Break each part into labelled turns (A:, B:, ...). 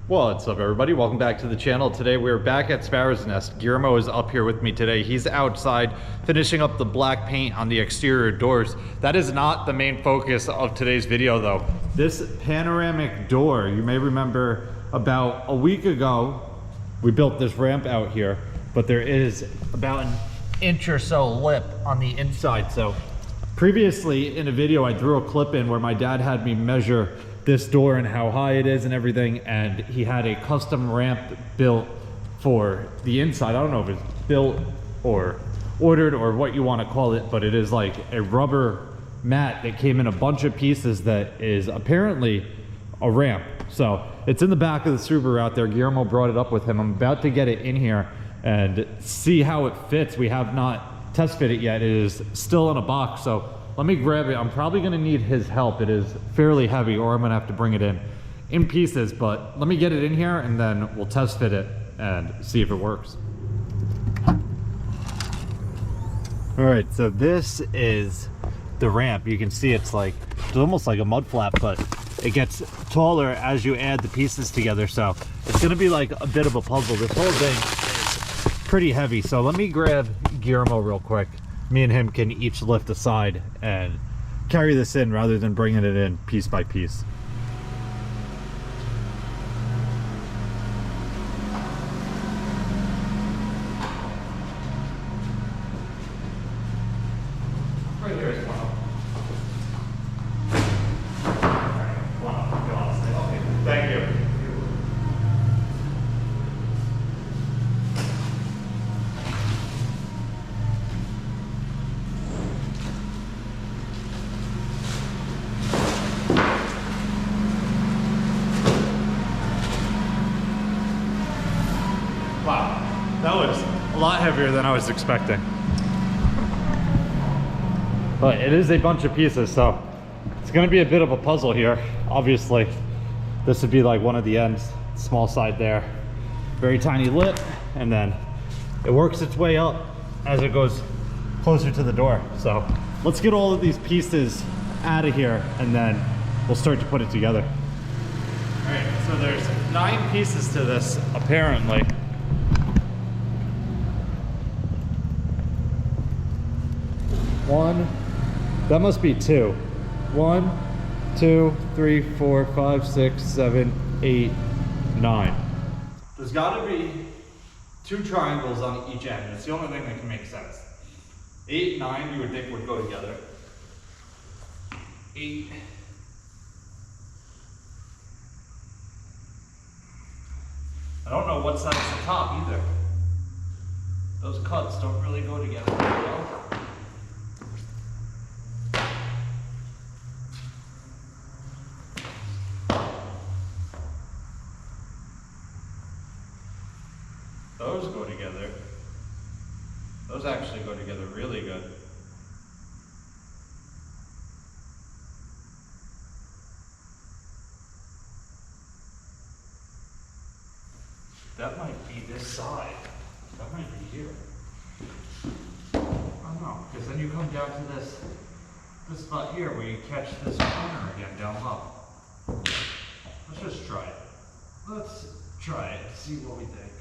A: What's up, everybody? Welcome back to the channel. Today we're back at Sparrow's Nest. Guillermo is up here with me today. He's outside finishing up the black paint on the exterior doors. That is not the main focus of today's video though. This panoramic door, you may remember about a week ago, we built this ramp out here, but there is about an inch or so lip on the inside. So previously in a video, I threw a clip in where my dad had me measure this door and how high it is and everything, and he had a custom ramp built for the inside. I don't know if it's built or ordered or what you want to call it, but it is like a rubber mat that came in a bunch of pieces that is apparently a ramp. So it's in the back of the Subaru out there. Guillermo brought it up with him. I'm about to get it in here and see how it fits. We have not test fit it yet. It is still in a box, so let me grab it. I'm probably gonna need his help. It is fairly heavy, or I'm gonna have to bring it in pieces, but let me get it in here and then we'll test fit it and see if it works. All right, so this is the ramp. You can see it's almost like a mud flap, but it gets taller as you add the pieces together. So it's gonna be like a bit of a puzzle. This whole thing is pretty heavy. So let me grab Guillermo real quick. Me and him can each lift aside and carry this in rather than bringing it in piece by piece. Right here is one up. One up. Okay, thank you. Wow, that was a lot heavier than I was expecting. But it is a bunch of pieces, so it's gonna be a bit of a puzzle here. Obviously, this would be like one of the ends, small side there, very tiny lip, and then it works its way up as it goes closer to the door. So let's get all of these pieces out of here and then we'll start to put it together. All right, so there's 9 pieces to this, apparently. One, that must be 2. 1, 2, 3, 4, 5, 6, 7, 8, 9. There's got to be 2 triangles on each end. It's the only thing that can make sense. 8, 9, you would think would go together. 8. I don't know what side's the top either. Those cuts don't really go together very well. Those go together. Those actually go together really good. That might be this side. That might be here. I don't know, because then you come down to this spot here where you catch this corner again down low. Let's just try it. Let's try it, see what we think.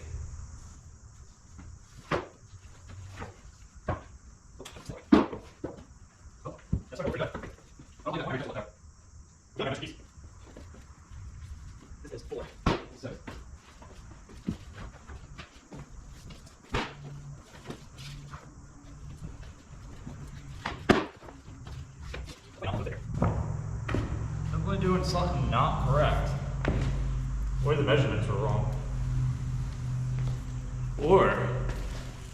A: This is 4. So. Definitely doing something not correct. Or the measurements were wrong. Or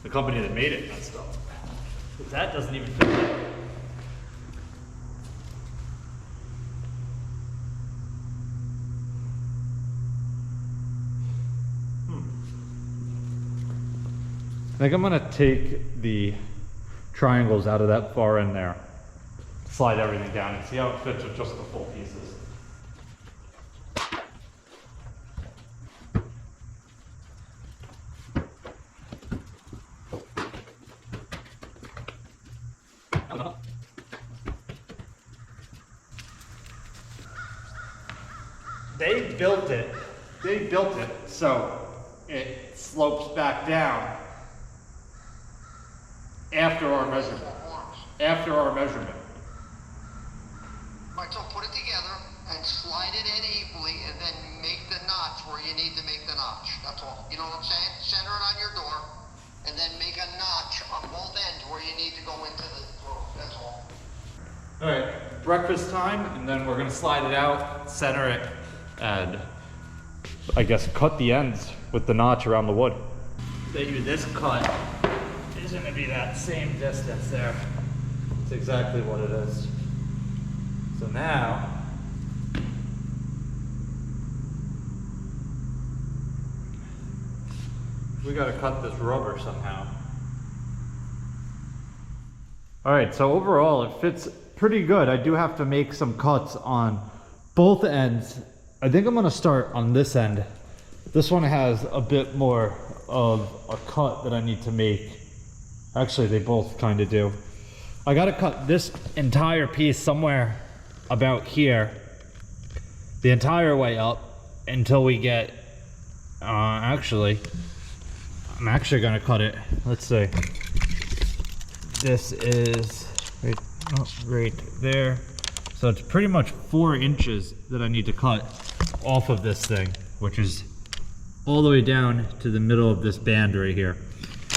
A: the company that made it messed up. But that doesn't even fit there. I think I'm gonna take the triangles out of that far end there, slide everything down and see how it fits with just the full pieces. They built it they built it so it slopes back down after our measurement. After our measurement.
B: All right, so put it together and slide it in equally and then make the notch where you need to make the notch. That's all. You know what I'm saying? Center it on your door and then make a notch on both ends where you need to go into the door. That's all.
A: All right, breakfast time, and then we're gonna slide it out, center it, and I guess cut the ends with the notch around the wood. Maybe this cut is gonna be that same distance there. It's exactly what it is. So now, we gotta cut this rubber somehow. All right, so overall it fits pretty good. I do have to make some cuts on both ends. I think I'm gonna start on this end. This one has a bit more of a cut that I need to make. Actually, they both kind of do. I gotta cut this entire piece somewhere about here, the entire way up until we get, actually, I'm actually gonna cut it. Let's see. This is right there. So it's pretty much 4 inches that I need to cut off of this thing, which is all the way down to the middle of this band right here.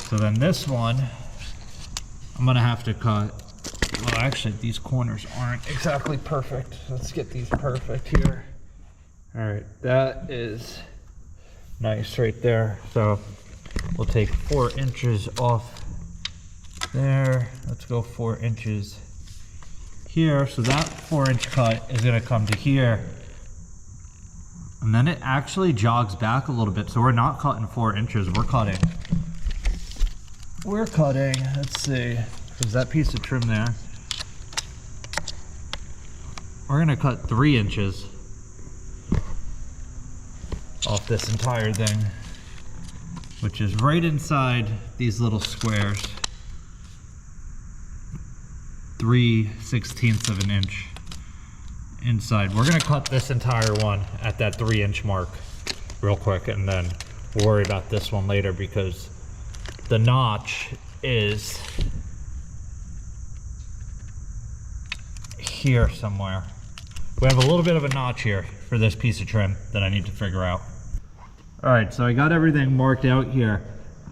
A: So then this one, I'm gonna have to cut, well actually these corners aren't exactly perfect. Let's get these perfect here. All right, that is nice right there. So we'll take 4 inches off there. Let's go 4 inches here. So that 4-inch cut is gonna come to here. And then it actually jogs back a little bit. So we're not cutting 4 inches, we're cutting, let's see, there's that piece of trim there. We're gonna cut 3 inches off this entire thing, which is right inside these little squares. 3/16 of an inch inside. We're gonna cut this entire one at that 3-inch mark real quick, and then we'll worry about this one later because the notch is here somewhere. We have a little bit of a notch here for this piece of trim that I need to figure out. All right, so I got everything marked out here.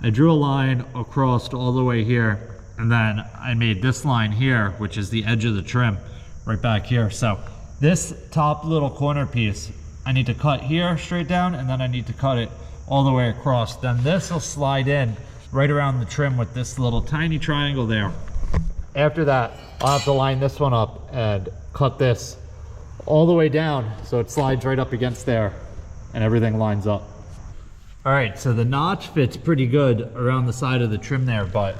A: I drew a line across all the way here, and then I made this line here, which is the edge of the trim right back here. So this top little corner piece, I need to cut here straight down, and then I need to cut it all the way across. Then this will slide in right around the trim with this little tiny triangle there. After that, I'll have to line this one up and cut this all the way down so it slides right up against there and everything lines up. All right, so the notch fits pretty good around the side of the trim there, but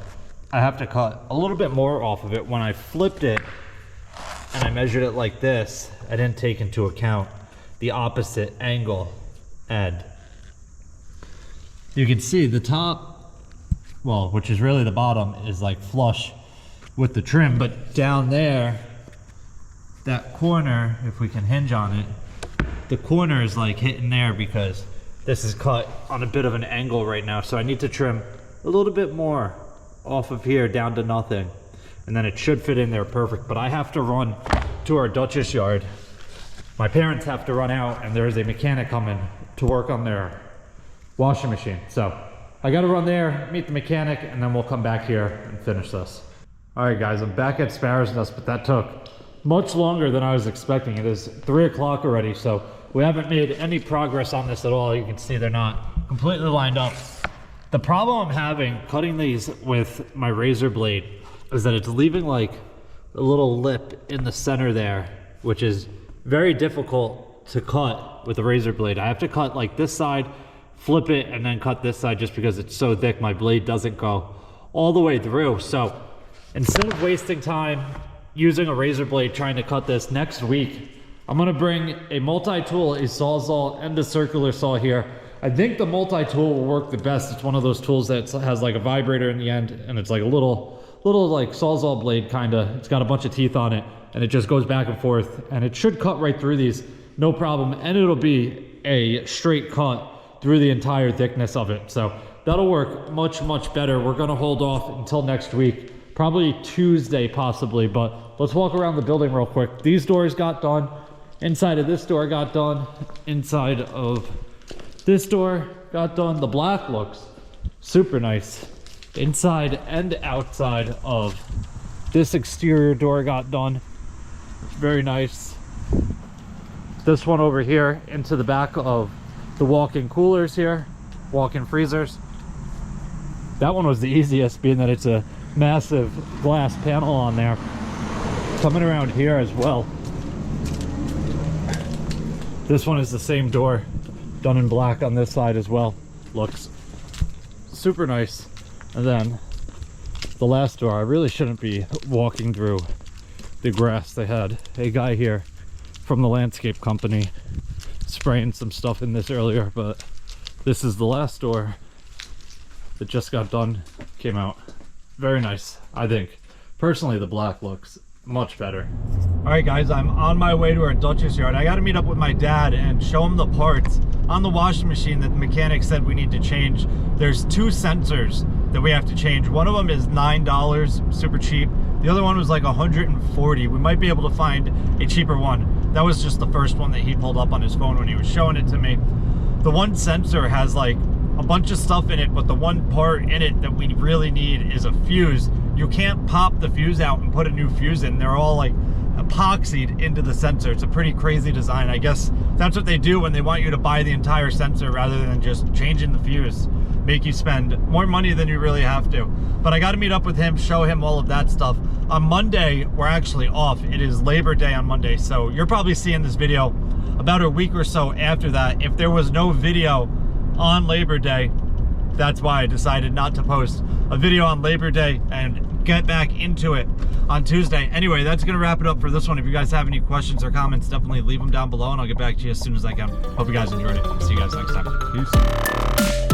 A: I have to cut a little bit more off of it. When I flipped it and I measured it like this, I didn't take into account the opposite angle end. You can see the top, well, which is really the bottom, is like flush with the trim, but down there, that corner, if we can hinge on it, the corner is like hitting there because this is cut on a bit of an angle right now. So I need to trim a little bit more off of here down to nothing, and then it should fit in there perfect. But I have to run to our Dutchess yard. My parents have to run out, and there is a mechanic coming to work on their washing machine. So I gotta run there, meet the mechanic, and then we'll come back here and finish this. All right guys, I'm back at Sparrow's Nest, but that took much longer than I was expecting. It is 3 o'clock already, so we haven't made any progress on this at all. You can see they're not completely lined up. The problem I'm having cutting these with my razor blade is that it's leaving like a little lip in the center there, which is very difficult to cut with a razor blade. I have to cut like this side, flip it, and then cut this side just because it's so thick my blade doesn't go all the way through. So instead of wasting time using a razor blade trying to cut this, next week I'm gonna bring a multi-tool, a Sawzall, and a circular saw here. I think the multi-tool will work the best. It's one of those tools that has like a vibrator in the end, and it's like a little like Sawzall blade kinda. It's got a bunch of teeth on it, and it just goes back and forth, and it should cut right through these, no problem, and it'll be a straight cut through the entire thickness of it. So that'll work much better. We're gonna hold off until next week, probably Tuesday possibly, but let's walk around the building real quick. These doors got done. Inside of this door got done. Inside of this door got done. The black looks super nice. Inside and outside of this exterior door got done. Very nice. This one over here into the back of the walk-in coolers here, walk-in freezers. That one was the easiest, being that it's a massive glass panel on there. Coming around here as well. This one is the same door, done in black on this side as well. Looks super nice. And then the last door, I really shouldn't be walking through the grass. They had a guy here from the landscape company spraying some stuff in this earlier, but this is the last door that just got done, came out. Very nice, I think. Personally, the black looks much better. All right, guys, I'm on my way to our Dutchess yard. I got to meet up with my dad and show him the parts on the washing machine that the mechanic said we need to change. There's two sensors that we have to change. One of them is $9, super cheap. The other one was like $140. We might be able to find a cheaper one. That was just the first one that he pulled up on his phone when he was showing it to me. The one sensor has like a bunch of stuff in it, but the one part in it that we really need is a fuse. You can't pop the fuse out and put a new fuse in. They're all like epoxied into the sensor. It's a pretty crazy design. I guess that's what they do when they want you to buy the entire sensor rather than just changing the fuse. Make you spend more money than you really have to. But I got to meet up with him, show him all of that stuff. On Monday, we're actually off. It is Labor Day on Monday, so you're probably seeing this video about a week or so after that. If there was no video on Labor Day, that's why I decided not to post a video on Labor Day and get back into it on Tuesday. Anyway, that's gonna wrap it up for this one. If you guys have any questions or comments, definitely leave them down below and I'll get back to you as soon as I can. Hope you guys enjoyed it. See you guys next time. Peace.